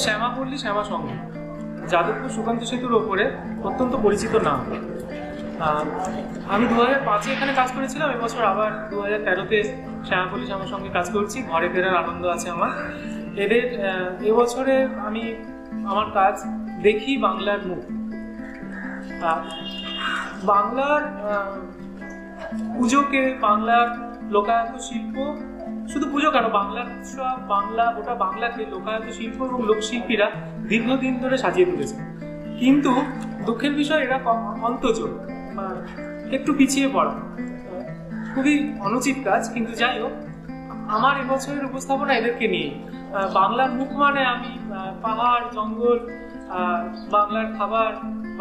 শ্যামাপল্লী শ্যামা সংঘ যাদবপুর সুকান্ত সেতুর ওপরে অত্যন্ত পরিচিত নাম। আমি 2005-এ এখানে কাজ করেছিলাম, এবছর আবার 2013-তে শ্যামাপল্লী শ্যামা সঙ্গে কাজ করছি। ঘরে ফেরার আনন্দ আছে আমার। এদের এবছরে আমি আমার কাজ দেখি বাংলার মুখ। বাংলার পুজোকে, বাংলার লোকায়ত শিল্প, শুধু পুজো কেন, বাংলার উৎসব, বাংলা গোটা বাংলাকে লোকায়ত শিল্প এবং লোকশিল্পীরা দীর্ঘদিন ধরে সাজিয়ে তুলেছে। কিন্তু দুঃখের বিষয় এরা অন্তর্যোগ, একটু পিছিয়ে পড়া, খুবই অনুচিত কাজ। কিন্তু যাই হোক, আমার এবছরের উপস্থাপনা এদেরকে নিয়ে। বাংলার মুখ মানে আমি পাহাড়, জঙ্গল, বাংলার খাবার,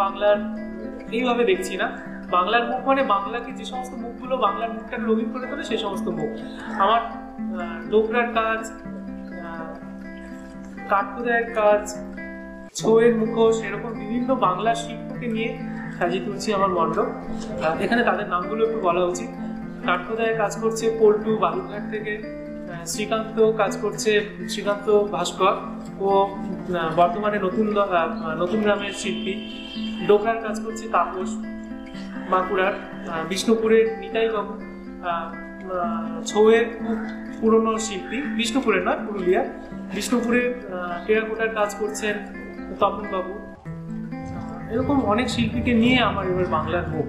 বাংলার এইভাবে দেখছি না। বাংলার মুখ মানে বাংলাকে যে সমস্ত মুখগুলো বাংলার মুখটাকে রঙিন করে তোলে সেই সমস্ত মুখ। আমার ডোকরার কাজ, কাঠখোদাইয়ের কাজ, ছৌয়ের মুখোশ, এরকম বিভিন্ন বাংলার শিল্পকে নিয়ে সাজিয়ে তুলছি আমার মণ্ডপ। এখানে তাদের নামগুলো একটু বলা উচিত। কাঠখোদাইয়ের কাজ করছে পল্টু বালুরঘাট থেকে, শ্রীকান্ত কাজ করছে শ্রীকান্ত ভাস্কর, ও বর্তমানে নতুন গ্রামের শিল্পী। ডোকরার কাজ করছে তাপস বাঁকুড়ার, বিষ্ণুপুরের নিতাই বাবু ছৌয়ের খুব পুরনো শিল্পী, বিষ্ণুপুরের নয় পুরুলিয়ার, বিষ্ণুপুরের টেরাকোটার কাজ করছেন তপন বাবু। এরকম অনেক শিল্পীকে নিয়ে আমার এবার বাংলার মুখ।